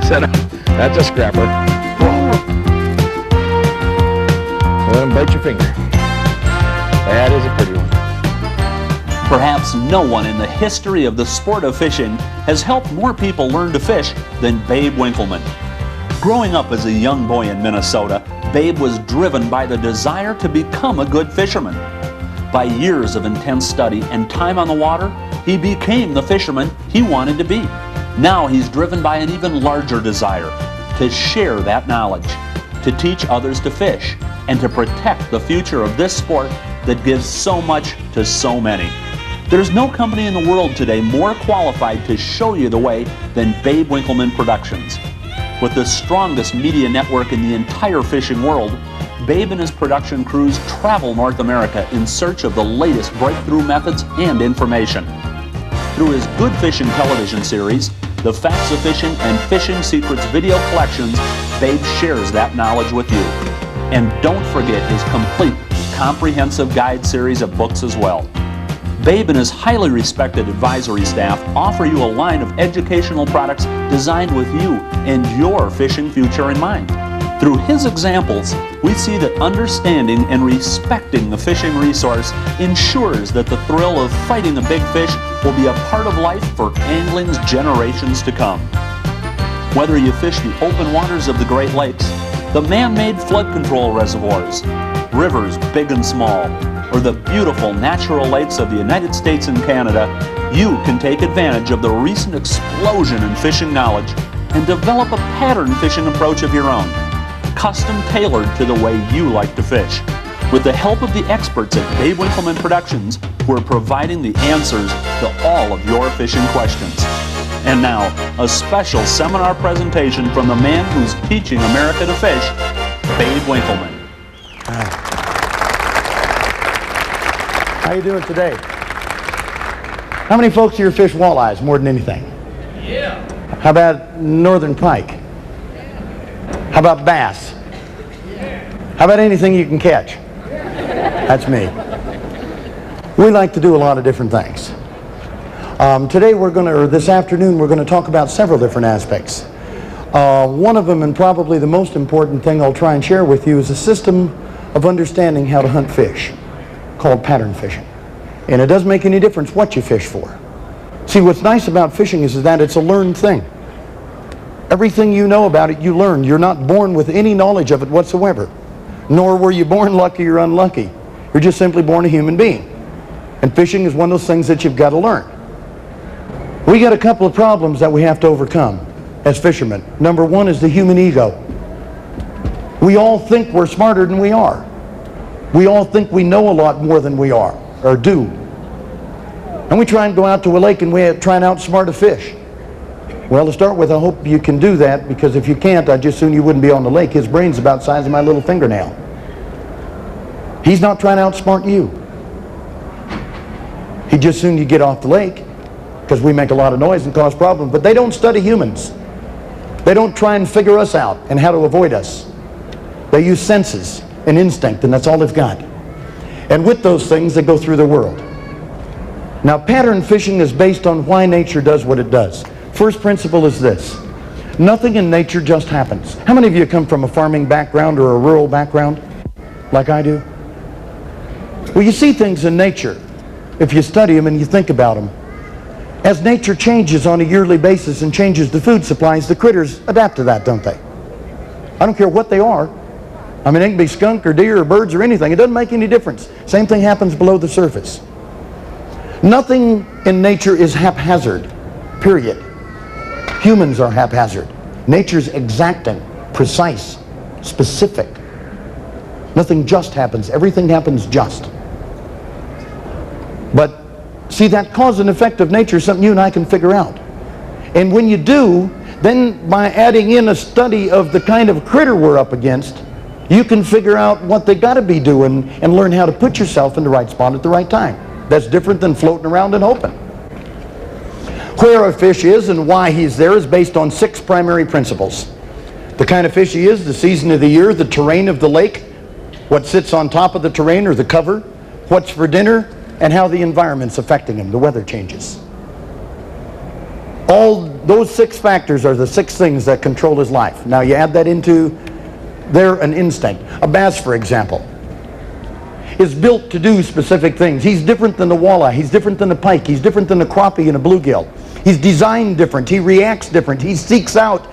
said, that's a scrapper. Let him bite your finger. That is a pretty one. Perhaps no one in the history of the sport of fishing has helped more people learn to fish than Babe Winkelman. Growing up as a young boy in Minnesota, Babe was driven by the desire to become a good fisherman. By years of intense study and time on the water, he became the fisherman he wanted to be. Now he's driven by an even larger desire to share that knowledge, to teach others to fish, and to protect the future of this sport that gives so much to so many. There's no company in the world today more qualified to show you the way than Babe Winkelman Productions. With the strongest media network in the entire fishing world, Babe and his production crews travel North America in search of the latest breakthrough methods and information. Through his Good Fishing television series, the Facts of Fishing and Fishing Secrets video collections, Babe shares that knowledge with you. And don't forget his complete, comprehensive guide series of books as well. Babe and his highly respected advisory staff offer you a line of educational products designed with you and your fishing future in mind. Through his examples, we see that understanding and respecting the fishing resource ensures that the thrill of fighting a big fish will be a part of life for angling's generations to come. Whether you fish the open waters of the Great Lakes, the man-made flood control reservoirs, rivers big and small, or the beautiful natural lakes of the United States and Canada, you can take advantage of the recent explosion in fishing knowledge and develop a pattern fishing approach of your own, custom tailored to the way you like to fish. With the help of the experts at Babe Winkelman Productions, we're providing the answers to all of your fishing questions. And now, a special seminar presentation from the man who's teaching America to fish, Babe Winkelman. How you doing today? How many folks here fish walleyes more than anything? Yeah. How about northern pike? How about bass? How about anything you can catch? That's me. We like to do a lot of different things. Today this afternoon we're going to talk about several different aspects. One of them, and probably the most important thing I'll try and share with you, is a system of understanding how to hunt fish, called pattern fishing. And it doesn't make any difference what you fish for. See, what's nice about fishing is that it's a learned thing. Everything you know about it, you learn. You're not born with any knowledge of it whatsoever. Nor were you born lucky or unlucky. You're just simply born a human being. And fishing is one of those things that you've got to learn. We got a couple of problems that we have to overcome as fishermen. Number one is the human ego. We all think we're smarter than we are. We all think we know a lot more than we are, or do. And we try and go out to a lake and we try and outsmart a fish. Well, to start with, I hope you can do that, because if you can't, I'd just soon you wouldn't be on the lake. His brain's about the size of my little fingernail. He's not trying to outsmart you. He'd just soon you get off the lake, because we make a lot of noise and cause problems. But they don't study humans. They don't try and figure us out and how to avoid us. They use senses and instinct, and that's all they've got. And with those things, they go through the world. Now, pattern fishing is based on why nature does what it does. First principle is this: nothing in nature just happens. How many of you come from a farming background or a rural background, like I do? Well, you see things in nature, if you study them and you think about them. As nature changes on a yearly basis and changes the food supplies, the critters adapt to that, don't they? I don't care what they are. I mean, they can be skunk or deer or birds or anything. It doesn't make any difference. Same thing happens below the surface. Nothing in nature is haphazard, period. Humans are haphazard. Nature's exacting, precise, specific. Nothing just happens. Everything happens just. But see, that cause and effect of nature is something you and I can figure out. And when you do, then by adding in a study of the kind of critter we're up against, you can figure out what they got to be doing and learn how to put yourself in the right spot at the right time. That's different than floating around and hoping. Where a fish is and why he's there is based on 6 primary principles. The kind of fish he is, the season of the year, the terrain of the lake, what sits on top of the terrain or the cover, what's for dinner, and how the environment's affecting him, the weather changes. All those 6 factors are the 6 things that control his life. Now you add that into an instinct. A bass, for example, is built to do specific things. He's different than the walleye. He's different than the pike. He's different than the crappie and a bluegill. He's designed different. He reacts different. He seeks out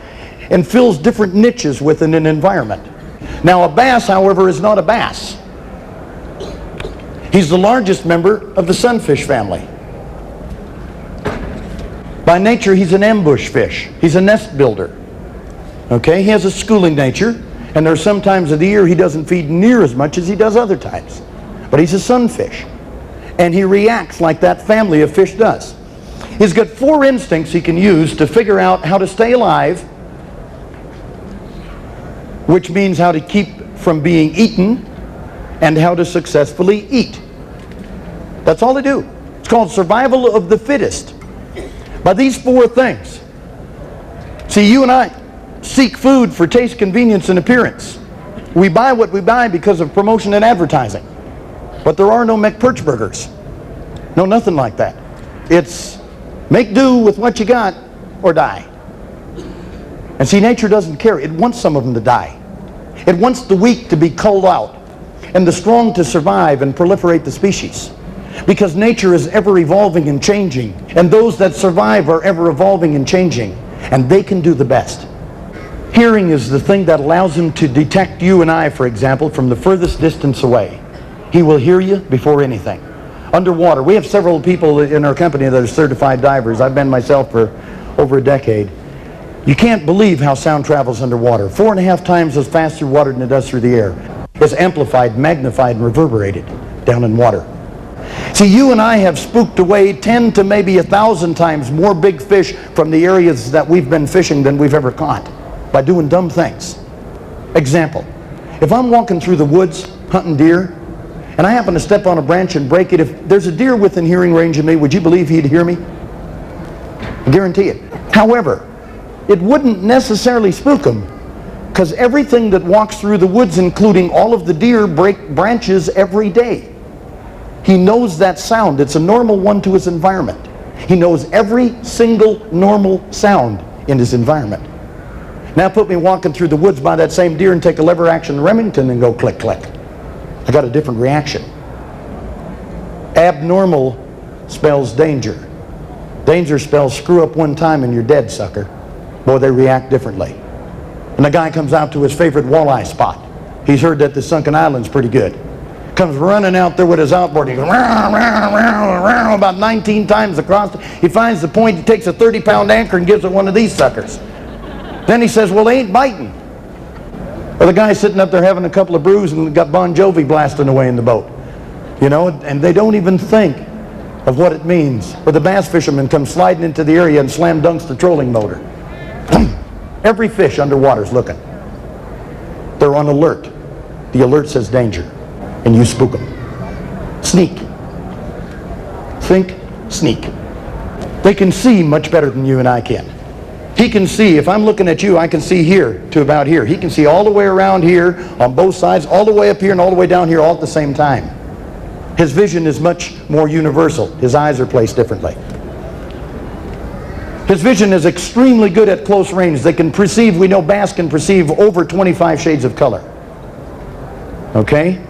and fills different niches within an environment. Now a bass, however, is not a bass. He's the largest member of the sunfish family. By nature, he's an ambush fish. He's a nest builder. Okay, he has a schooling nature, and there are some times of the year he doesn't feed near as much as he does other times. But he's a sunfish, and he reacts like that family of fish does. He's got 4 instincts he can use to figure out how to stay alive, which means how to keep from being eaten and how to successfully eat. That's all they do. It's called survival of the fittest. By these 4 things. See, you and I seek food for taste, convenience, and appearance. We buy what we buy because of promotion and advertising. But there are no McPerch burgers. No, nothing like that. It's make do with what you got or die. And see, nature doesn't care. It wants some of them to die. It wants the weak to be culled out and the strong to survive and proliferate the species. Because nature is ever evolving and changing, and those that survive are ever evolving and changing, and they can do the best. Hearing is the thing that allows him to detect you and I, for example, from the furthest distance away. He will hear you before anything. Underwater, we have several people in our company that are certified divers. I've been myself for over a decade. You can't believe how sound travels underwater. 4.5 times as fast through water than it does through the air. It's amplified, magnified, and reverberated down in water. See, you and I have spooked away 10 to maybe 1,000 times more big fish from the areas that we've been fishing than we've ever caught by doing dumb things. Example, if I'm walking through the woods hunting deer and I happen to step on a branch and break it, if there's a deer within hearing range of me, would you believe he'd hear me? I guarantee it. However, it wouldn't necessarily spook him, because everything that walks through the woods, including all of the deer, break branches every day. He knows that sound. It's a normal one to his environment. He knows every single normal sound in his environment. Now put me walking through the woods by that same deer and take a lever action Remington and go click, click. I got a different reaction. Abnormal spells danger. Danger spells screw up one time and you're dead, sucker. Boy, they react differently. And the guy comes out to his favorite walleye spot. He's heard that the sunken island's pretty good. Comes running out there with his outboard. He goes row, row, row, row, about 19 times across. He finds the point. He takes a 30-pound anchor and gives it one of these suckers. Then he says, well, they ain't biting. Or the guy's sitting up there having a couple of brews and got Bon Jovi blasting away in the boat. You know, and they don't even think of what it means. Or the bass fisherman comes sliding into the area and slam dunks the trolling motor. Every fish underwater is looking. They're on alert. The alert says danger. And you spook them. Sneak. Think, sneak. They can see much better than you and I can. He can see, if I'm looking at you, I can see here to about here. He can see all the way around here on both sides, all the way up here and all the way down here all at the same time. His vision is much more universal. His eyes are placed differently. His vision is extremely good at close range. They can perceive, we know bass can perceive over 25 shades of color. Okay?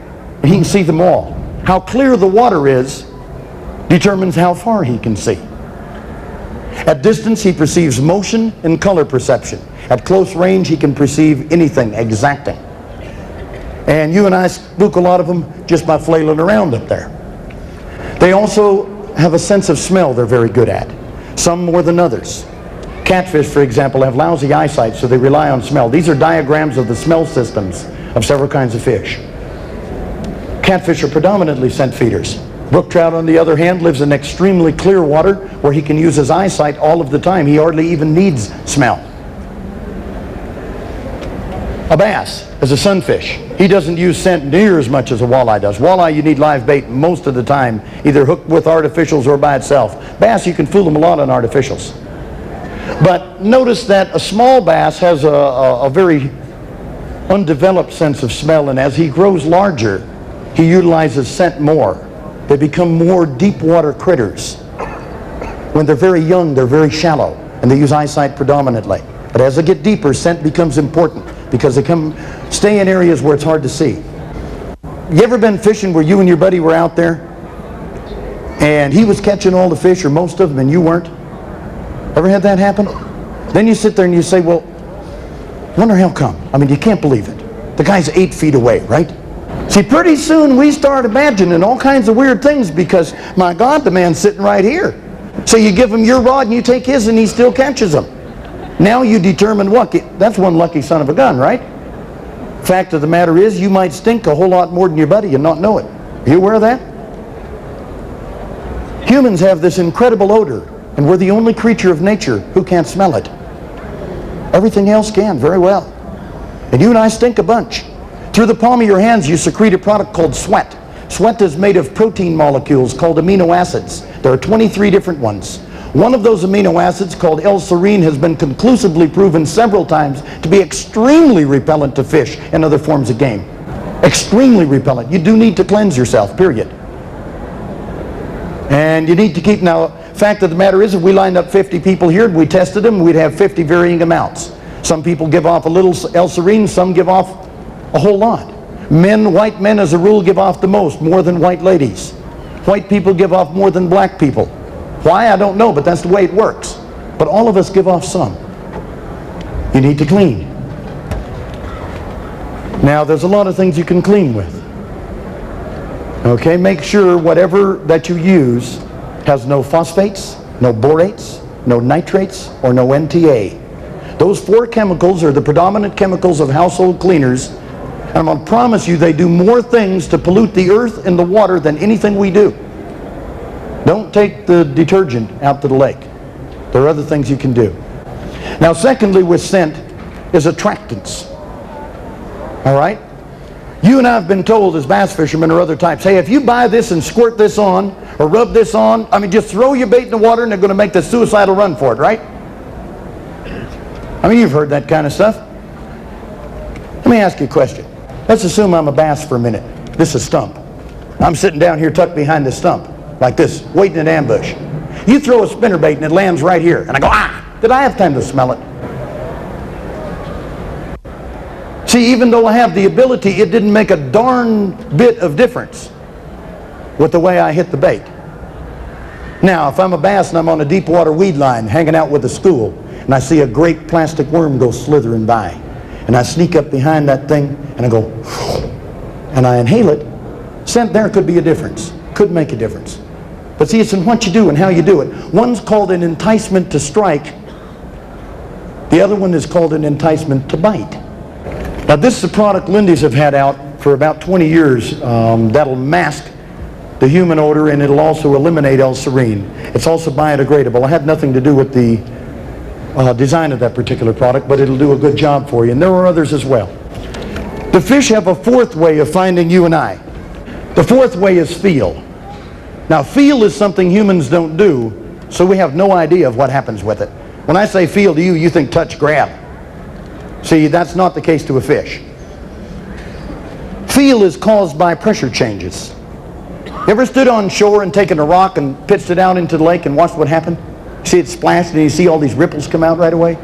He can see them all. How clear the water is determines how far he can see. At distance, he perceives motion and color perception. At close range, he can perceive anything exacting. And you and I spook a lot of them just by flailing around up there. They also have a sense of smell they're very good at, some more than others. Catfish, for example, have lousy eyesight, so they rely on smell. These are diagrams of the smell systems of several kinds of fish. Catfish are predominantly scent feeders. Brook trout, on the other hand, lives in extremely clear water where he can use his eyesight all of the time. He hardly even needs smell. A bass is a sunfish. He doesn't use scent near as much as a walleye does. Walleye, you need live bait most of the time, either hooked with artificials or by itself. Bass, you can fool them a lot on artificials. But notice that a small bass has a very undeveloped sense of smell, and as he grows larger, he utilizes scent more. They become more deep water critters. When they're very young, they're very shallow. and they use eyesight predominantly. But as they get deeper, scent becomes important because they stay in areas where it's hard to see. You ever been fishing where you and your buddy were out there and he was catching all the fish or most of them and you weren't? Ever had that happen? Then you sit there and you say, well, wonder how come? I mean, you can't believe it. The guy's 8 feet away, right? See, pretty soon we start imagining all kinds of weird things because, my God, the man's sitting right here. So you give him your rod and you take his and he still catches them. Now you determine what? That's one lucky son of a gun, right? Fact of the matter is, you might stink a whole lot more than your buddy and not know it. Are you aware of that? Humans have this incredible odor, and we're the only creature of nature who can't smell it. Everything else can very well. And you and I stink a bunch. Through the palm of your hands, you secrete a product called sweat. Sweat is made of protein molecules called amino acids. There are 23 different ones. One of those amino acids, called L-serine, has been conclusively proven several times to be extremely repellent to fish and other forms of game. Extremely repellent. You do need to cleanse yourself, period. And you need to keep, now, fact of the matter is, if we lined up 50 people here and we tested them, we'd have 50 varying amounts. Some people give off a little L-serine, some give off a whole lot. Men, white men as a rule, give off the most, more than white ladies. White people give off more than black people. Why? I don't know, but that's the way it works. But all of us give off some. You need to clean. Now, there's a lot of things you can clean with. Okay, make sure whatever that you use has no phosphates, no borates, no nitrates, or no NTA. Those 4 chemicals are the predominant chemicals of household cleaners, and I'm going to promise you they do more things to pollute the earth and the water than anything we do. Don't take the detergent out to the lake. There are other things you can do. Now, secondly, with scent is attractants. All right? You and I have been told as bass fishermen or other types, hey, if you buy this and squirt this on or rub this on, I mean, just throw your bait in the water and they're going to make the suicidal run for it, right? I mean, you've heard that kind of stuff. Let me ask you a question. Let's assume I'm a bass for a minute. This is a stump. I'm sitting down here tucked behind this stump, like this, waiting in ambush. You throw a spinnerbait and it lands right here, and I go, ah! Did I have time to smell it? See, even though I have the ability, it didn't make a darn bit of difference with the way I hit the bait. Now, if I'm a bass and I'm on a deep water weed line hanging out with a school, and I see a great plastic worm go slithering by, and I sneak up behind that thing, and I go, and I inhale it, scent there could be a difference. Could make a difference. But see, it's in what you do and how you do it. One's called an enticement to strike. The other one is called an enticement to bite. Now, this is a product Lindy's have had out for about 20 years that'll mask the human odor, and it'll also eliminate L-serine. It's also biodegradable. I had nothing to do with the design of that particular product, but it'll do a good job for you. And there are others as well. The fish have a fourth way of finding you and I. The fourth way is feel. Now, feel is something humans don't do, so we have no idea of what happens with it. When I say feel to you, you think touch, grab. See, that's not the case to a fish. Feel is caused by pressure changes. You ever stood on shore and taken a rock and pitched it out into the lake and watched what happened? See it splashed and you see all these ripples come out right away?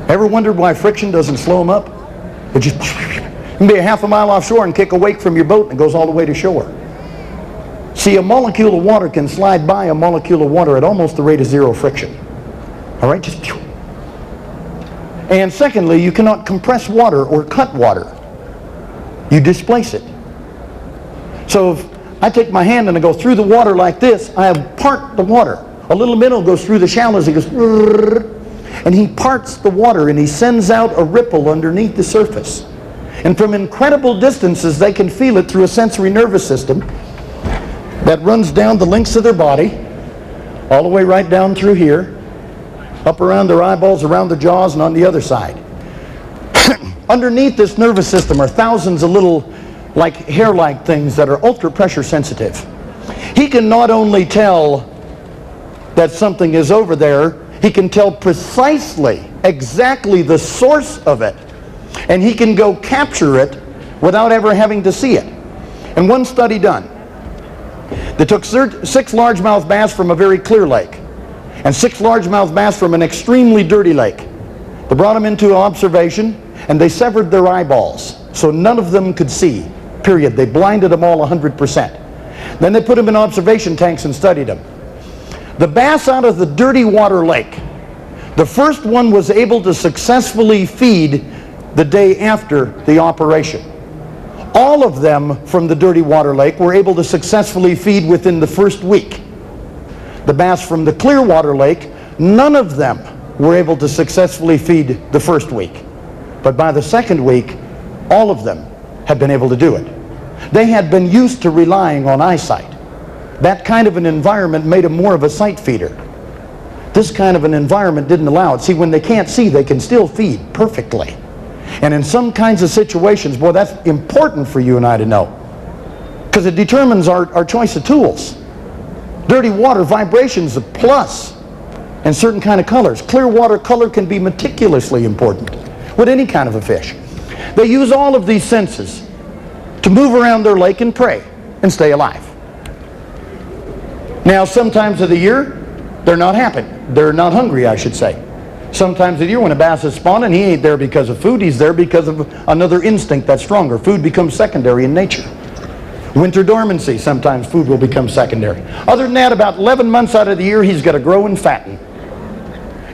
Ever wondered why friction doesn't slow them up? It just, you can be a half a mile offshore and kick a wake from your boat and it goes all the way to shore. See, a molecule of water can slide by a molecule of water at almost the rate of zero friction. All right, just. And secondly, you cannot compress water or cut water. You displace it. So if I take my hand and I go through the water like this, I have part the water. A little minnow goes through the shallows, he goes, and he parts the water and he sends out a ripple underneath the surface. And from incredible distances, they can feel it through a sensory nervous system that runs down the lengths of their body, all the way right down through here, up around their eyeballs, around their jaws, and on the other side. Underneath this nervous system are thousands of little, like hair-like things that are ultra pressure sensitive. He can not only tell that something is over there, he can tell precisely, exactly the source of it, and he can go capture it without ever having to see it. And one study done, they took 6 largemouth bass from a very clear lake, and 6 largemouth bass from an extremely dirty lake. They brought them into observation, and they severed their eyeballs, so none of them could see, period. They blinded them all 100%. Then they put them in observation tanks and studied them. The bass out of the dirty water lake, the first one was able to successfully feed the day after the operation. All of them from the dirty water lake were able to successfully feed within the first week. The bass from the clear water lake, none of them were able to successfully feed the first week. But by the second week, all of them had been able to do it. They had been used to relying on eyesight. That kind of an environment made them more of a sight feeder. This kind of an environment didn't allow it. See, when they can't see, they can still feed perfectly. And in some kinds of situations, boy, that's important for you and I to know, because it determines our choice of tools. Dirty water, vibration's a plus, and certain kind of colors. Clear water color can be meticulously important with any kind of a fish. They use all of these senses to move around their lake and prey and stay alive. Now, sometimes of the year, they're not happy. They're not hungry, I should say. Sometimes of the year when a bass is spawning, he ain't there because of food, he's there because of another instinct that's stronger. Food becomes secondary in nature. Winter dormancy, sometimes food will become secondary. Other than that, about 11 months out of the year, he's got to grow and fatten.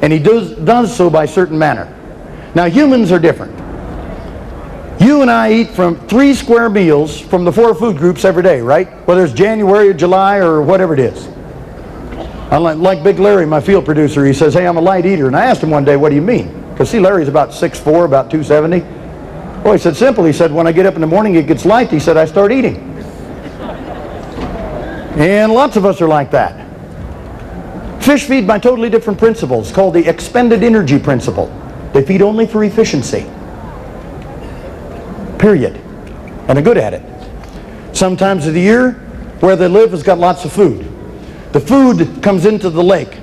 And he does so by certain manner. Now, humans are different. You and I eat from 3 square meals from the 4 food groups every day, right? Whether it's January or July or whatever it is. Like Big Larry, my field producer, he says, hey, I'm a light eater. And I asked him one day, what do you mean? Because see, Larry's about 6'4", about 270. Well, he said, simple. He said, when I get up in the morning, it gets light. He said, I start eating. And lots of us are like that. Fish feed by totally different principles called the expended energy principle. They feed only for efficiency. Period. And they're good at it. Sometimes of the year, where they live has got lots of food. The food comes into the lake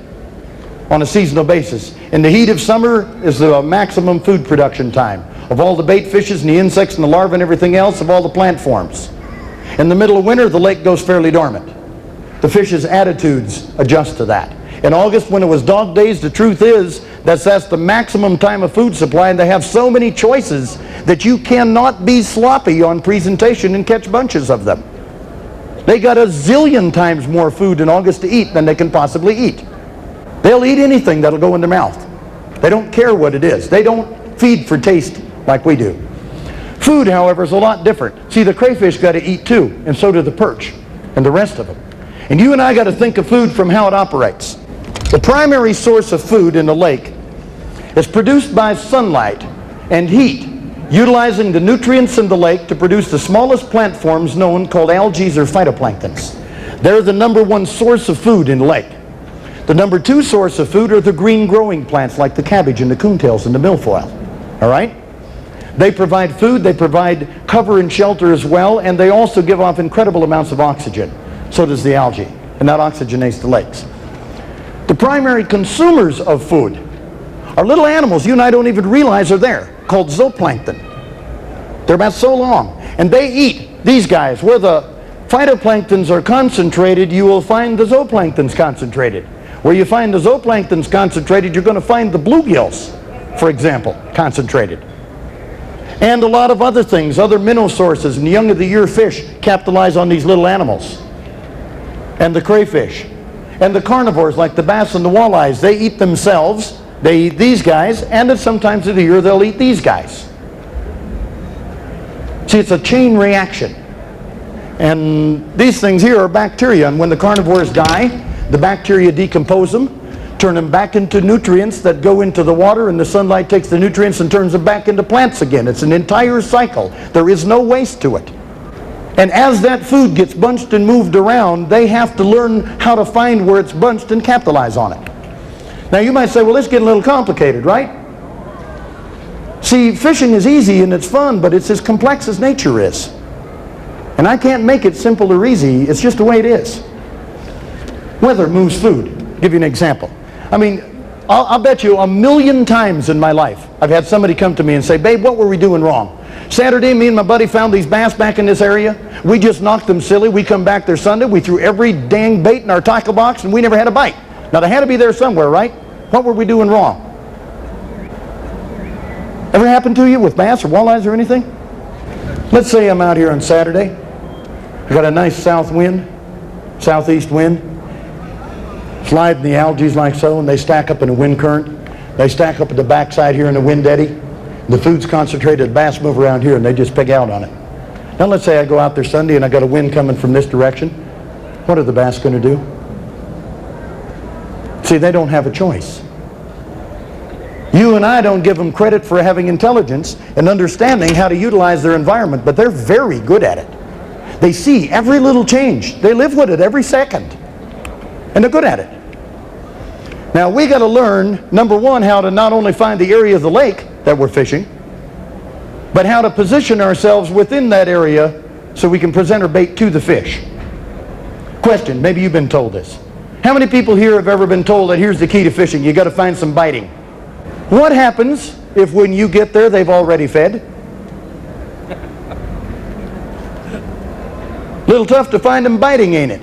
on a seasonal basis. In the heat of summer is the maximum food production time of all the bait fishes and the insects and the larvae and everything else of all the plant forms. In the middle of winter, the lake goes fairly dormant. The fish's attitudes adjust to that. In August, when it was dog days, the truth is that's the maximum time of food supply, and they have so many choices that you cannot be sloppy on presentation and catch bunches of them. They got a zillion times more food in August to eat than they can possibly eat. They'll eat anything that'll go in their mouth. They don't care what it is. They don't feed for taste like we do. Food, however, is a lot different. See, the crayfish got to eat too, and so do the perch and the rest of them. And you and I got to think of food from how it operates. The primary source of food in the lake is produced by sunlight and heat, utilizing the nutrients in the lake to produce the smallest plant forms known, called algae or phytoplanktons. They're the #1 source of food in the lake. The #2 source of food are the green growing plants like the cabbage and the coontails and the milfoil. All right? They provide food, they provide cover and shelter as well, and they also give off incredible amounts of oxygen. So does the algae, and that oxygenates the lakes. The primary consumers of food are little animals you and I don't even realize are there, called zooplankton. They're about so long, and they eat these guys. Where the phytoplanktons are concentrated, you will find the zooplanktons concentrated. Where you find the zooplanktons concentrated, you're going to find the bluegills, for example, concentrated. And a lot of other things, other minnow sources, and young of the year fish capitalize on these little animals. And the crayfish. And the carnivores like the bass and the walleyes, they eat themselves. They eat these guys, and at some times of the year they'll eat these guys. See, it's a chain reaction. And these things here are bacteria, and when the carnivores die, the bacteria decompose them, turn them back into nutrients that go into the water, and the sunlight takes the nutrients and turns them back into plants again. It's an entire cycle. There is no waste to it. And as that food gets bunched and moved around, they have to learn how to find where it's bunched and capitalize on it. Now you might say, well, this is getting a little complicated, right? See, fishing is easy and it's fun, but it's as complex as nature is. And I can't make it simple or easy. It's just the way it is. Weather moves food. I'll give you an example. I mean, I'll bet you 1,000,000 times in my life I've had somebody come to me and say, babe, what were we doing wrong? Saturday, me and my buddy found these bass back in this area. We just knocked them silly. We come back there Sunday. We threw every dang bait in our tackle box, and we never had a bite. Now, they had to be there somewhere, right? What were we doing wrong? Ever happened to you with bass or walleyes or anything? Let's say I'm out here on Saturday. I got a nice south wind, southeast wind, sliding the algae like so, and they stack up in a wind current. They stack up at the backside here in the wind eddy. The food's concentrated, the bass move around here, and they just pig out on it. Now let's say I go out there Sunday and I got a wind coming from this direction. What are the bass going to do? See, they don't have a choice. You and I don't give them credit for having intelligence and understanding how to utilize their environment, but they're very good at it. They see every little change. They live with it every second. And they're good at it. Now we got to learn, number one, how to not only find the area of the lake that we're fishing, but how to position ourselves within that area so we can present our bait to the fish. Question, maybe you've been told this. How many people here have ever been told that here's the key to fishing, you got to find some biting? What happens if when you get there they've already fed? Little tough to find them biting, ain't it?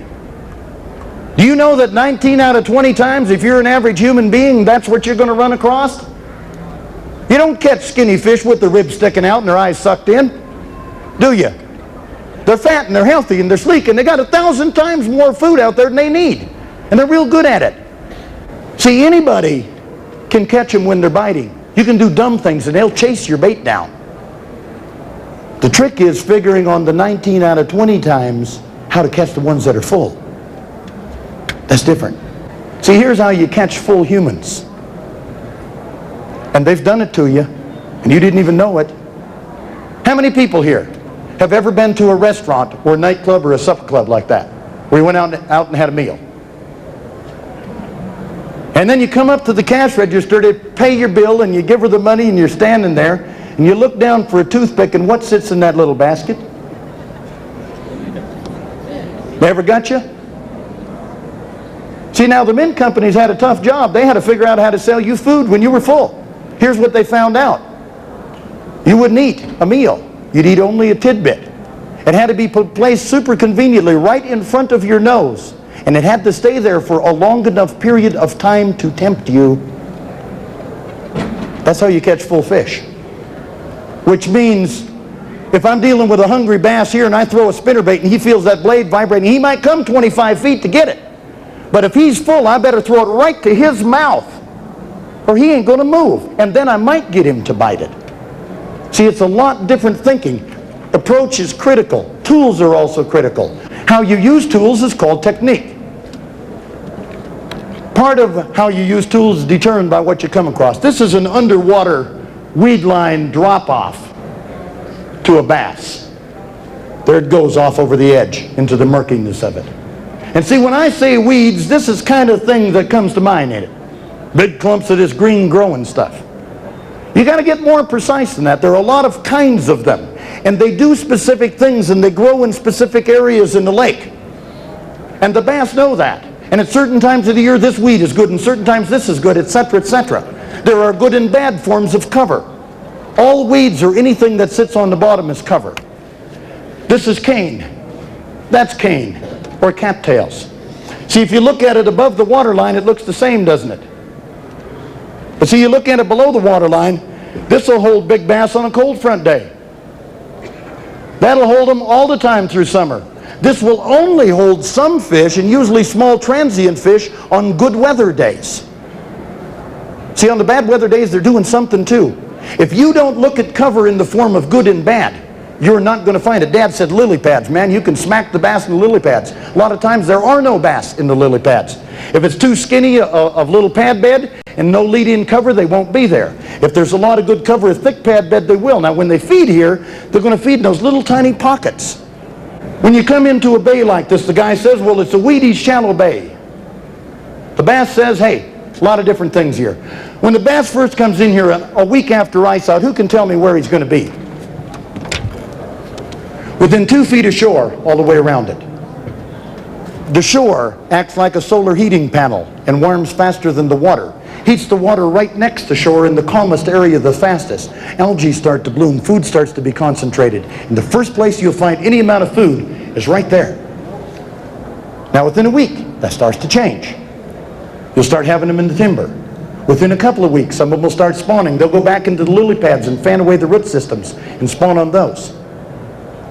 Do you know that 19 out of 20 times, if you're an average human being, that's what you're going to run across? You don't catch skinny fish with the ribs sticking out and their eyes sucked in, do you? They're fat and they're healthy and they're sleek and they got 1,000 times more food out there than they need. And they're real good at it. See, anybody can catch them when they're biting. You can do dumb things and they'll chase your bait down. The trick is figuring on the 19 out of 20 times how to catch the ones that are full. That's different. See, here's how you catch full humans. And they've done it to you, and you didn't even know it. How many people here have ever been to a restaurant or a nightclub or a supper club like that, where you went out and had a meal? And then you come up to the cash register to pay your bill, and you give her the money, and you're standing there, and you look down for a toothpick, and what sits in that little basket? They ever got you? See, now the mint companies had a tough job. They had to figure out how to sell you food when you were full. Here's what they found out. You wouldn't eat a meal. You'd eat only a tidbit. It had to be placed super conveniently right in front of your nose. And it had to stay there for a long enough period of time to tempt you. That's how you catch full fish. Which means, if I'm dealing with a hungry bass here and I throw a spinnerbait and he feels that blade vibrating, he might come 25 feet to get it. But if he's full, I better throw it right to his mouth, or he ain't going to move. And then I might get him to bite it. See, it's a lot different thinking. Approach is critical. Tools are also critical. How you use tools is called technique. Part of how you use tools is determined by what you come across. This is an underwater weed line drop-off to a bass. There it goes off over the edge into the murkiness of it. And see, when I say weeds, this is kind of thing that comes to mind, ain't it? Big clumps of this green growing stuff. You got to get more precise than that. There are a lot of kinds of them. And they do specific things and they grow in specific areas in the lake. And the bass know that. And at certain times of the year this weed is good and certain times this is good, etc., etc. There are good and bad forms of cover. All weeds or anything that sits on the bottom is cover. This is cane. That's cane. Or cattails. See, if you look at it above the waterline, it looks the same, doesn't it? But see, you look at it below the waterline, this will hold big bass on a cold front day. That'll hold them all the time through summer. This will only hold some fish, and usually small transient fish, on good weather days. See, on the bad weather days, they're doing something too. If you don't look at cover in the form of good and bad, you're not going to find it. Dad said lily pads. Man, you can smack the bass in the lily pads. A lot of times there are no bass in the lily pads. If it's too skinny of little pad bed and no lead-in cover, they won't be there. If there's a lot of good cover, a thick pad bed, they will. Now when they feed here, they're going to feed in those little tiny pockets. When you come into a bay like this, the guy says, well, it's a weedy, shallow bay. The bass says, hey, a lot of different things here. When the bass first comes in here a week after ice out, who can tell me where he's going to be? Within 2 feet of shore, all the way around it. The shore acts like a solar heating panel and warms faster than the water. Heats the water right next to shore in the calmest area the fastest. Algae start to bloom, food starts to be concentrated. And the first place you'll find any amount of food is right there. Now within a week, that starts to change. You'll start having them in the timber. Within a couple of weeks, some of them will start spawning. They'll go back into the lily pads and fan away the root systems and spawn on those.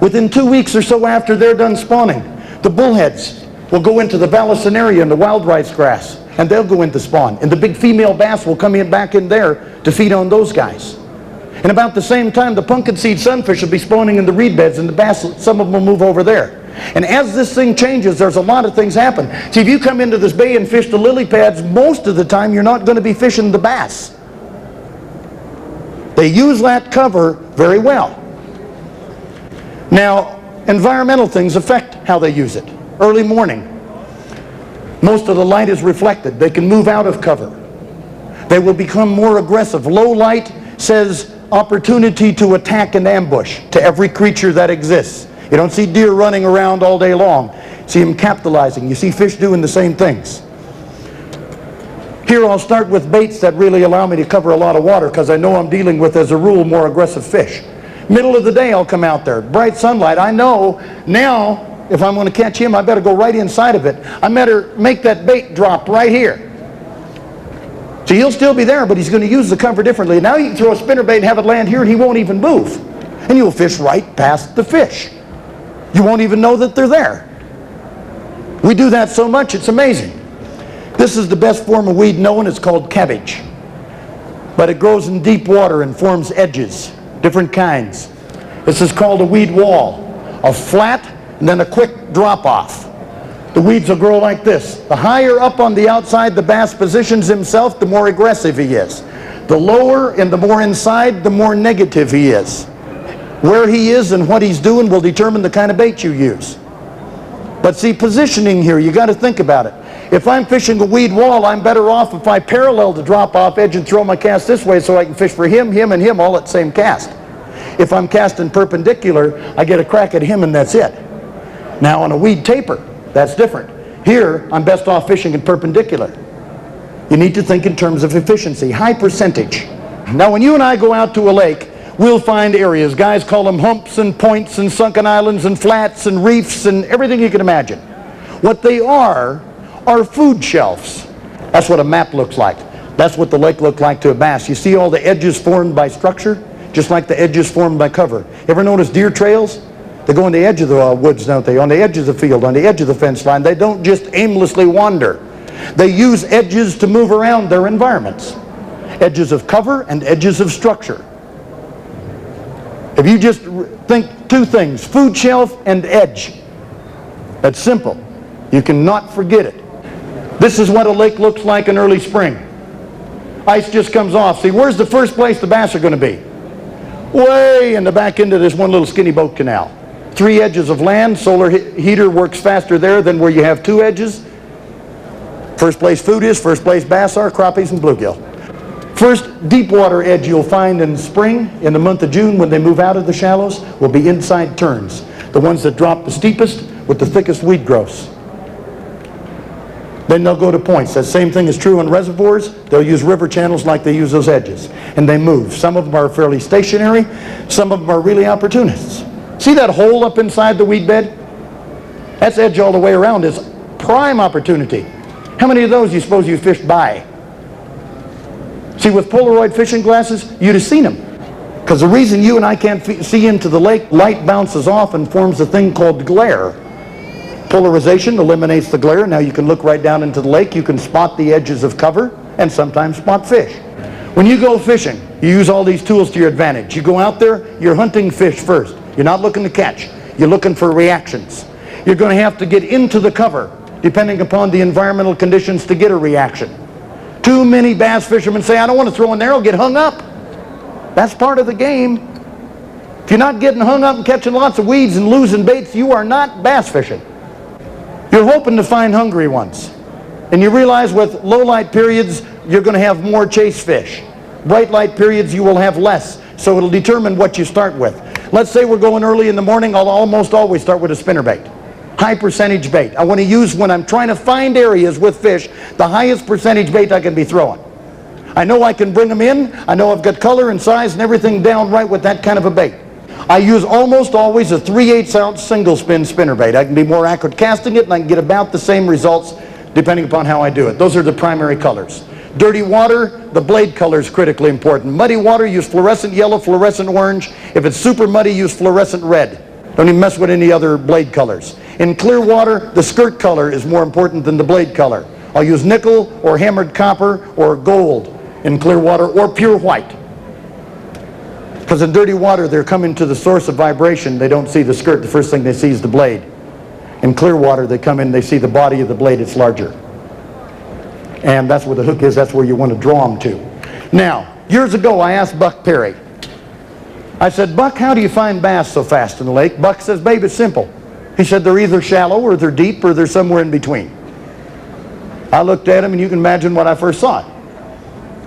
Within 2 weeks or so after they're done spawning, the bullheads will go into the vallisneria and the wild rice grass, and they'll go into spawn. And the big female bass will come in back in there to feed on those guys. And about the same time, the pumpkin seed sunfish will be spawning in the reed beds, and the bass, some of them will move over there. And as this thing changes, there's a lot of things happen. See, if you come into this bay and fish the lily pads, most of the time you're not going to be fishing the bass. They use that cover very well. Now, environmental things affect how they use it. Early morning, most of the light is reflected. They can move out of cover. They will become more aggressive. Low light says opportunity to attack and ambush to every creature that exists. You don't see deer running around all day long. See them capitalizing. You see fish doing the same things. Here I'll start with baits that really allow me to cover a lot of water, because I know I'm dealing with, as a rule, more aggressive fish. Middle of the day I'll come out there. Bright sunlight. I know now if I'm going to catch him, I better go right inside of it. I better make that bait drop right here. So he'll still be there, but he's going to use the cover differently. Now you can throw a spinnerbait and have it land here and he won't even move. And you'll fish right past the fish. You won't even know that they're there. We do that so much, it's amazing. This is the best form of weed known. It's called cabbage. But it grows in deep water and forms edges, different kinds. This is called a weed wall. A flat and then a quick drop off. The weeds will grow like this. The higher up on the outside the bass positions himself, the more aggressive he is. The lower and the more inside, the more negative he is. Where he is and what he's doing will determine the kind of bait you use. But see, positioning here, you got to think about it. If I'm fishing a weed wall, I'm better off if I parallel the drop-off edge and throw my cast this way so I can fish for him, him, and him all at the same cast. If I'm casting perpendicular, I get a crack at him and that's it. Now on a weed taper, that's different. Here, I'm best off fishing in perpendicular. You need to think in terms of efficiency, high percentage. Now when you and I go out to a lake, we'll find areas. Guys call them humps and points and sunken islands and flats and reefs and everything you can imagine. What they are food shelves. That's what a map looks like. That's what the lake looked like to a bass. You see all the edges formed by structure, just like the edges formed by cover. Ever notice deer trails? They go on the edge of the woods, don't they? On the edge of the field, on the edge of the fence line. They don't just aimlessly wander. They use edges to move around their environments. Edges of cover and edges of structure. If you just think two things, food shelf and edge, that's simple. You cannot forget it. This is what a lake looks like in early spring. Ice just comes off. See, where's the first place the bass are going to be? Way in the back end of this one little skinny boat canal. 3 edges of land. Solar heater works faster there than where you have 2 edges. First place food is, first place bass are, crappies and bluegill. First deep water edge you'll find in spring, in the month of June when they move out of the shallows, will be inside turns. The ones that drop the steepest with the thickest weed growths. Then they'll go to points. That same thing is true in reservoirs. They'll use river channels like they use those edges. And they move. Some of them are fairly stationary. Some of them are really opportunists. See that hole up inside the weed bed? That's edge all the way around. It's prime opportunity. How many of those do you suppose you fished by? See, with Polaroid fishing glasses, you'd have seen them. Because the reason you and I can't see into the lake, light bounces off and forms a thing called glare. Polarization eliminates the glare. Now you can look right down into the lake. You can spot the edges of cover and sometimes spot fish. When you go fishing, you use all these tools to your advantage. You go out there, you're hunting fish first. You're not looking to catch. You're looking for reactions. You're going to have to get into the cover, depending upon the environmental conditions, to get a reaction. Too many bass fishermen say, I don't want to throw in there, I'll get hung up. That's part of the game. If you're not getting hung up and catching lots of weeds and losing baits, you are not bass fishing. You're hoping to find hungry ones. And you realize with low light periods, you're going to have more chase fish. Bright light periods, you will have less. So it'll determine what you start with. Let's say we're going early in the morning, I'll almost always start with a spinnerbait. High percentage bait. I want to use, when I'm trying to find areas with fish, the highest percentage bait I can be throwing. I know I can bring them in. I know I've got color and size and everything down right with that kind of a bait. I use almost always a 3/8 ounce single spin spinnerbait. I can be more accurate casting it and I can get about the same results depending upon how I do it. Those are the primary colors. Dirty water, the blade color is critically important. Muddy water, use fluorescent yellow, fluorescent orange. If it's super muddy, use fluorescent red. Don't even mess with any other blade colors. In clear water, the skirt color is more important than the blade color. I'll use nickel or hammered copper or gold in clear water, or pure white. Because in dirty water, they're coming to the source of vibration. They don't see the skirt. The first thing they see is the blade. In clear water, they come in, they see the body of the blade. It's larger. And that's where the hook is. That's where you want to draw them to. Now, years ago, I asked Buck Perry. I said, Buck, how do you find bass so fast in the lake? Buck says, babe, it's simple. He said, they're either shallow or they're deep or they're somewhere in between. I looked at him, and you can imagine what I first saw.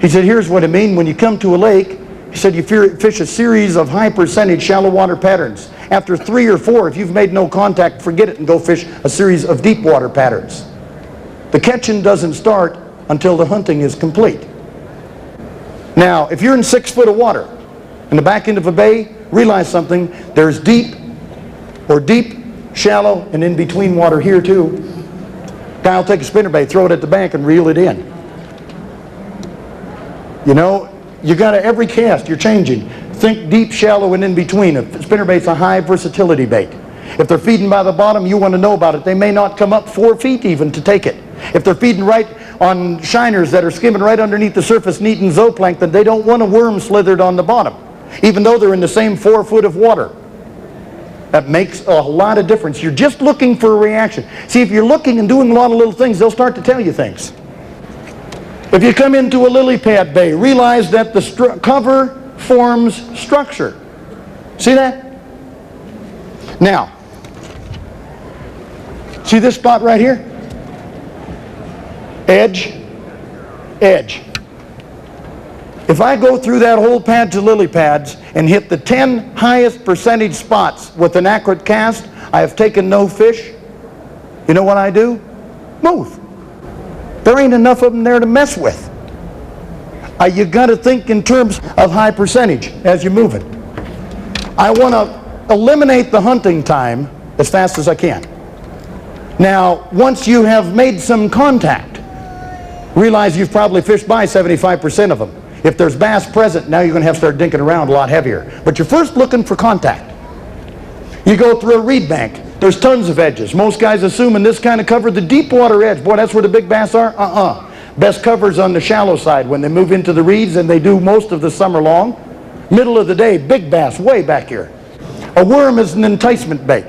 He said, here's what I mean. When you come to a lake, he said, you fish a series of high percentage shallow water patterns. After 3 or 4, if you've made no contact, forget it and go fish a series of deep water patterns. The catching doesn't start until the hunting is complete. Now, if you're in 6 foot of water in the back end of a bay, realize something. There's deep, shallow, and in between water here too. Guy will take a spinnerbait, throw it at the bank, and reel it in. You know, you got to, every cast you're changing. Think deep, shallow, and in between. A spinnerbait's a high versatility bait. If they're feeding by the bottom, you want to know about it. They may not come up 4 feet even to take it. If they're feeding right on shiners that are skimming right underneath the surface, neating zooplankton, they don't want a worm slithered on the bottom, even though they're in the same 4 foot of water. That makes a lot of difference. You're just looking for a reaction. See, if you're looking and doing a lot of little things, they'll start to tell you things. If you come into a lily pad bay, realize that the cover forms structure. See that? Now, see this spot right here? Edge, edge. If I go through that whole pad to lily pads and hit the 10 highest percentage spots with an accurate cast, I have taken no fish. You know what I do? Move. There ain't enough of them there to mess with. You got to think in terms of high percentage as you're moving. I want to eliminate the hunting time as fast as I can. Now, once you have made some contact, realize you've probably fished by 75% of them. If there's bass present, now you're going to have to start dinking around a lot heavier. But you're first looking for contact. You go through a reed bank. There's tons of edges. Most guys assume in this kind of cover, the deep water edge, boy, that's where the big bass are? Best cover's on the shallow side when they move into the reeds, and they do most of the summer long. Middle of the day, big bass way back here. A worm is an enticement bait.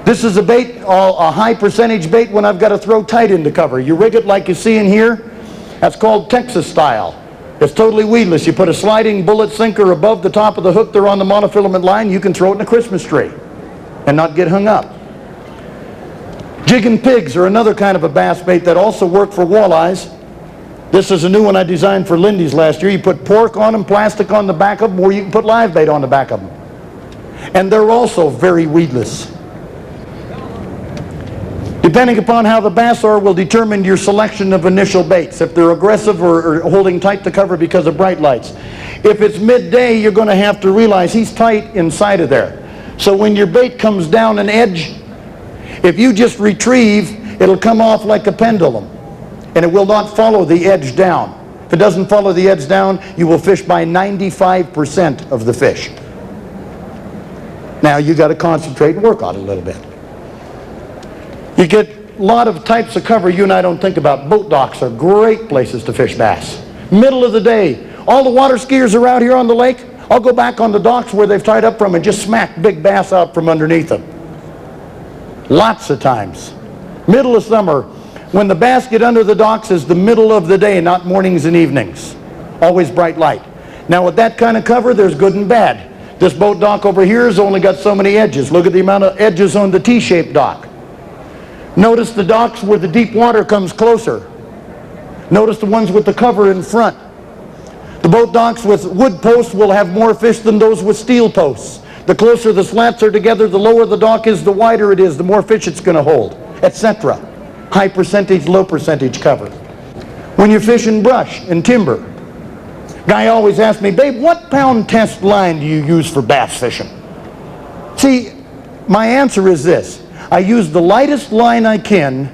This is a bait, a high percentage bait when I've got to throw tight into cover. You rig it like you see in here. That's called Texas style. It's totally weedless. You put a sliding bullet sinker above the top of the hook there on the monofilament line, you can throw it in a Christmas tree and not get hung up. Jigging pigs are another kind of a bass bait that also work for walleyes. This is a new one I designed for Lindy's last year. You put pork on them, plastic on the back of them, or you can put live bait on the back of them. And they're also very weedless. Depending upon how the bass are will determine your selection of initial baits. If they're aggressive or holding tight to cover because of bright lights. If it's midday, you're going to have to realize he's tight inside of there. So when your bait comes down an edge, if you just retrieve, it'll come off like a pendulum. And it will not follow the edge down. If it doesn't follow the edge down, you will fish by 95% of the fish. Now you got to concentrate and work on it a little bit. You get a lot of types of cover you and I don't think about. Boat docks are great places to fish bass. Middle of the day, all the water skiers are out here on the lake. I'll go back on the docks where they've tied up from and just smack big bass out from underneath them. Lots of times. Middle of summer, when the bass get under the docks is the middle of the day, not mornings and evenings. Always bright light. Now with that kind of cover, there's good and bad. This boat dock over here has only got so many edges. Look at the amount of edges on the T-shaped dock. Notice the docks where the deep water comes closer. Notice the ones with the cover in front. The boat docks with wood posts will have more fish than those with steel posts. The closer the slats are together, the lower the dock is, the wider it is, the more fish it's going to hold, etc. High percentage, low percentage cover. When you're fishing brush and timber, guy always asks me, babe, what pound test line do you use for bass fishing? See, my answer is this. I use the lightest line I can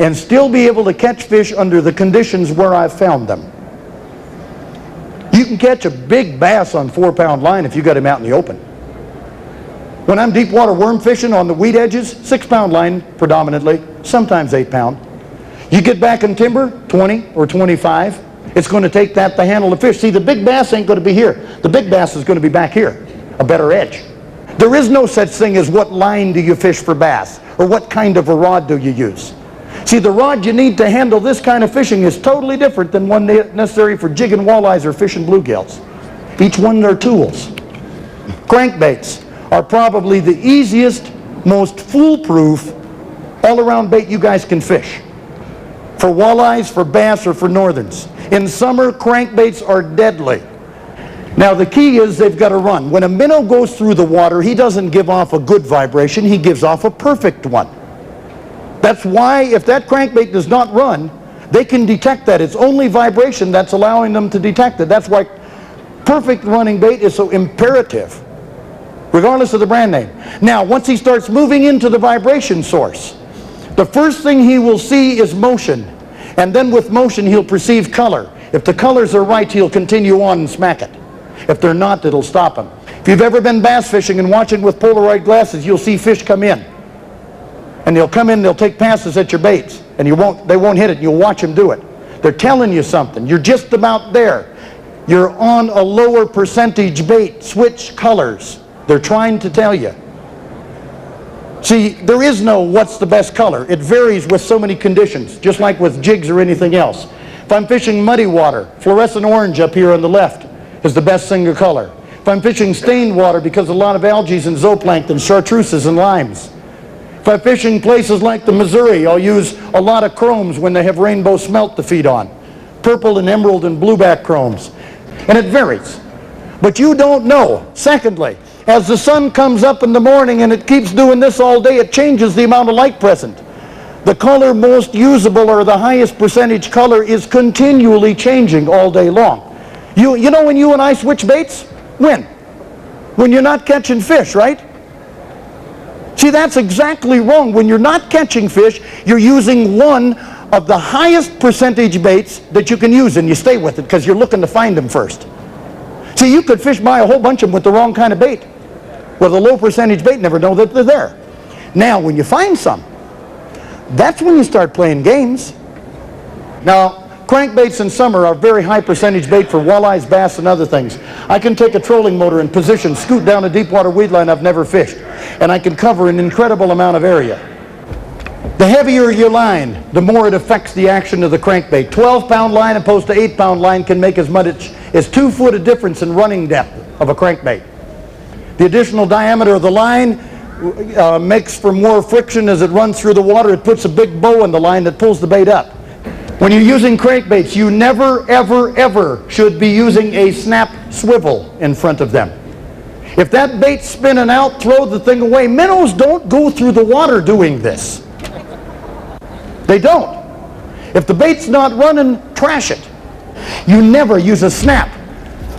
and still be able to catch fish under the conditions where I've found them. You can catch a big bass on 4-pound line if you got him out in the open. When I'm deep water worm fishing on the weed edges, 6-pound line predominantly, sometimes 8-pound. You get back in timber, 20 or 25, it's going to take that to handle the fish. See, the big bass ain't going to be here. The big bass is going to be back here, a better edge. There is no such thing as what line do you fish for bass, or what kind of a rod do you use. See, the rod you need to handle this kind of fishing is totally different than one necessary for jigging walleyes or fishing bluegills. Each one their tools. Crankbaits are probably the easiest, most foolproof, all-around bait you guys can fish. For walleyes, for bass, or for northerns. In summer, crankbaits are deadly. Now the key is they've got to run. When a minnow goes through the water, he doesn't give off a good vibration, he gives off a perfect one. That's why if that crankbait does not run, they can detect that. It's only vibration that's allowing them to detect it. That's why perfect running bait is so imperative, regardless of the brand name. Now, once he starts moving into the vibration source, the first thing he will see is motion. And then with motion, he'll perceive color. If the colors are right, he'll continue on and smack it. If they're not, it'll stop him. If you've ever been bass fishing and watching with Polaroid glasses, you'll see fish come in. And they'll come in, they'll take passes at your baits, and they won't hit it, and you'll watch them do it. They're telling you something. You're just about there. You're on a lower percentage bait. Switch colors. They're trying to tell you. See, there is no what's the best color. It varies with so many conditions, just like with jigs or anything else. If I'm fishing muddy water, fluorescent orange up here on the left is the best single color. If I'm fishing stained water, because a lot of algae and zooplankton, chartreuses and limes. If I'm fishing places like the Missouri, I'll use a lot of chromes when they have rainbow smelt to feed on. Purple and emerald and blueback chromes. And it varies. But you don't know. Secondly, as the sun comes up in the morning and it keeps doing this all day, it changes the amount of light present. The color most usable, or the highest percentage color, is continually changing all day long. You know when you and I switch baits? When? When you're not catching fish, right? See, that's exactly wrong. When you're not catching fish, you're using one of the highest percentage baits that you can use, and you stay with it because you're looking to find them first. See, you could fish by a whole bunch of them with the wrong kind of bait. With a low percentage bait, never know that they're there. Now, when you find some, that's when you start playing games. Now, crankbaits in summer are very high percentage bait for walleyes, bass, and other things. I can take a trolling motor and position, scoot down a deep water weed line I've never fished, and I can cover an incredible amount of area. The heavier your line, the more it affects the action of the crankbait. 12-pound line opposed to 8-pound line can make as much as 2 foot of difference in running depth of a crankbait. The additional diameter of the line makes for more friction as it runs through the water. It puts a big bow in the line that pulls the bait up. When you're using crankbaits, you never, ever, ever should be using a snap swivel in front of them. If that bait's spinning out, throw the thing away. Minnows don't go through the water doing this. They don't. If the bait's not running, trash it. You never use a snap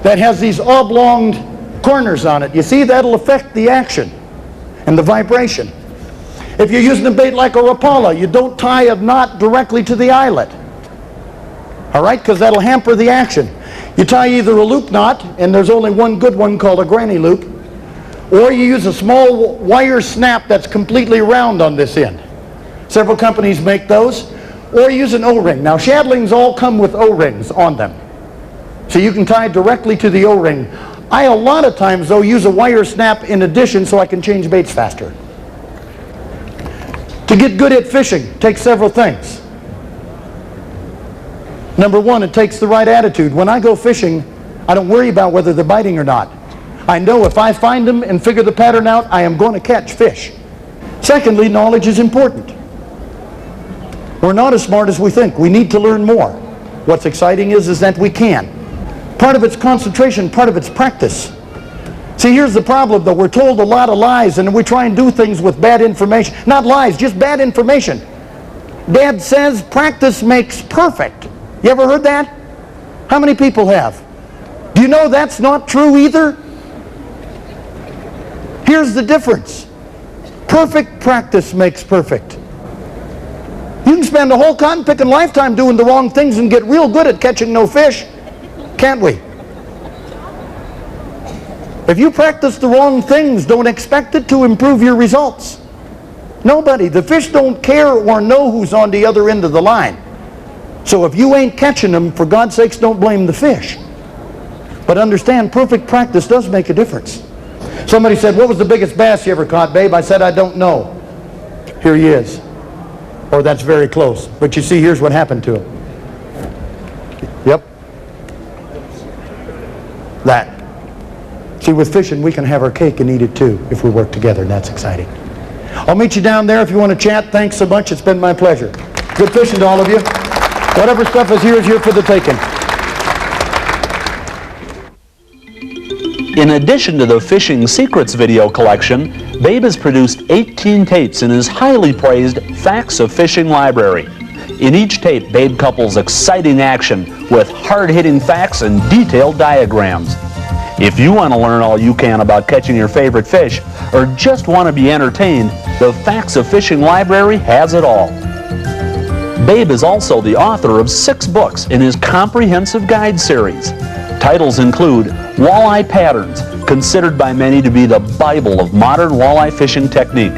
that has these oblong corners on it. You see, that'll affect the action and the vibration. If you're using a bait like a Rapala, you don't tie a knot directly to the eyelet. All right, because that'll hamper the action. You tie either a loop knot, and there's only one good one called a granny loop, or you use a small wire snap that's completely round on this end. Several companies make those. Or use an O-ring. Now, shadlings all come with O-rings on them, so you can tie directly to the O-ring. I, a lot of times, though, use a wire snap in addition so I can change baits faster. To get good at fishing takes several things. Number one, it takes the right attitude. When I go fishing, I don't worry about whether they're biting or not. I know if I find them and figure the pattern out, I am going to catch fish. Secondly, knowledge is important. We're not as smart as we think. We need to learn more. What's exciting is that we can. Part of it's concentration, part of it's practice. See, here's the problem, though. We're told a lot of lies, and we try and do things with bad information. Not lies, just bad information. Dad says practice makes perfect. You ever heard that? How many people have? Do you know that's not true either? Here's the difference. Perfect practice makes perfect. You can spend a whole cotton picking lifetime doing the wrong things and get real good at catching no fish, can't we? If you practice the wrong things, don't expect it to improve your results. Nobody. The fish don't care or know who's on the other end of the line. So if you ain't catching them, for God's sakes, don't blame the fish. But understand, perfect practice does make a difference. Somebody said, what was the biggest bass you ever caught, babe? I said, I don't know. Here he is. Or that's very close. But you see, here's what happened to him. Yep. That. See, with fishing, we can have our cake and eat it too if we work together, and that's exciting. I'll meet you down there if you want to chat. Thanks so much. It's been my pleasure. Good fishing to all of you. Whatever stuff is here for the taking. In addition to the Fishing Secrets video collection, Babe has produced 18 tapes in his highly praised Facts of Fishing library. In each tape, Babe couples exciting action with hard-hitting facts and detailed diagrams. If you want to learn all you can about catching your favorite fish, or just want to be entertained, the Facts of Fishing library has it all. Babe is also the author of 6 books in his comprehensive guide series. Titles include Walleye Patterns, considered by many to be the Bible of modern walleye fishing technique.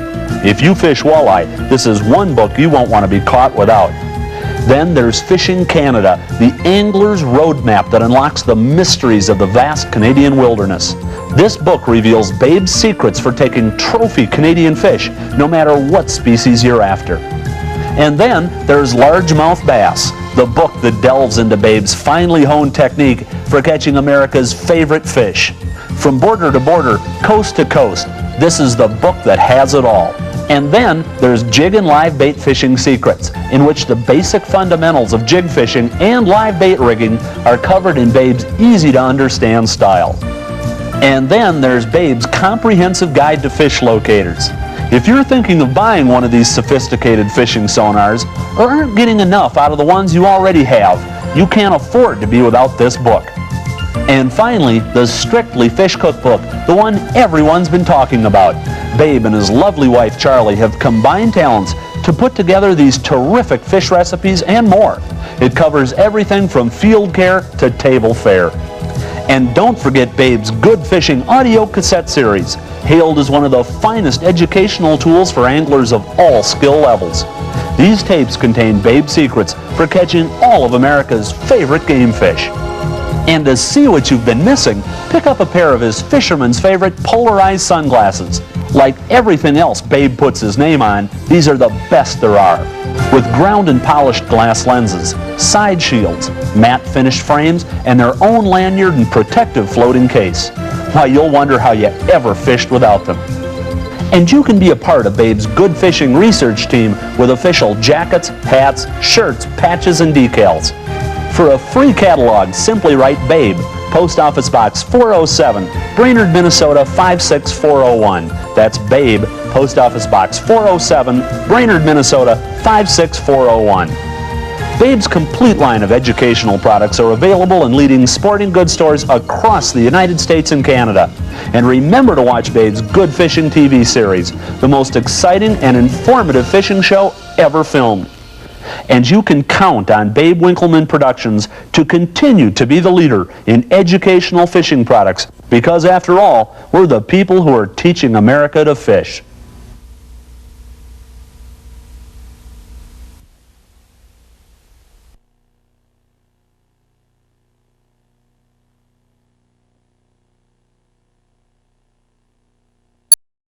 If you fish walleye, this is one book you won't want to be caught without. Then there's Fishing Canada, the angler's roadmap that unlocks the mysteries of the vast Canadian wilderness. This book reveals Babe's secrets for taking trophy Canadian fish, no matter what species you're after. And then there's Largemouth Bass, the book that delves into Babe's finely honed technique for catching America's favorite fish. From border to border, coast to coast, this is the book that has it all. And then there's Jig and Live Bait Fishing Secrets, in which the basic fundamentals of jig fishing and live bait rigging are covered in Babe's easy-to-understand style. And then there's Babe's comprehensive guide to fish locators. If you're thinking of buying one of these sophisticated fishing sonars, or aren't getting enough out of the ones you already have, you can't afford to be without this book. And finally, the Strictly Fish Cookbook, the one everyone's been talking about. Babe and his lovely wife Charlie have combined talents to put together these terrific fish recipes and more. It covers everything from field care to table fare. And don't forget Babe's Good Fishing audio cassette series, hailed as one of the finest educational tools for anglers of all skill levels. These tapes contain Babe's secrets for catching all of America's favorite game fish. And to see what you've been missing, pick up a pair of his fisherman's favorite polarized sunglasses. Like everything else Babe puts his name on, these are the best there are. With ground and polished glass lenses, side shields, matte finished frames, and their own lanyard and protective floating case. Why, you'll wonder how you ever fished without them. And you can be a part of Babe's Good Fishing research team with official jackets, hats, shirts, patches, and decals. For a free catalog, simply write Babe, Post Office Box 407, Brainerd, Minnesota 56401. That's Babe, Post Office Box 407, Brainerd, Minnesota 56401. Babe's complete line of educational products are available in leading sporting goods stores across the United States and Canada. And remember to watch Babe's Good Fishing TV series, the most exciting and informative fishing show ever filmed. And you can count on Babe Winkelman Productions to continue to be the leader in educational fishing products, because after all, we're the people who are teaching America to fish.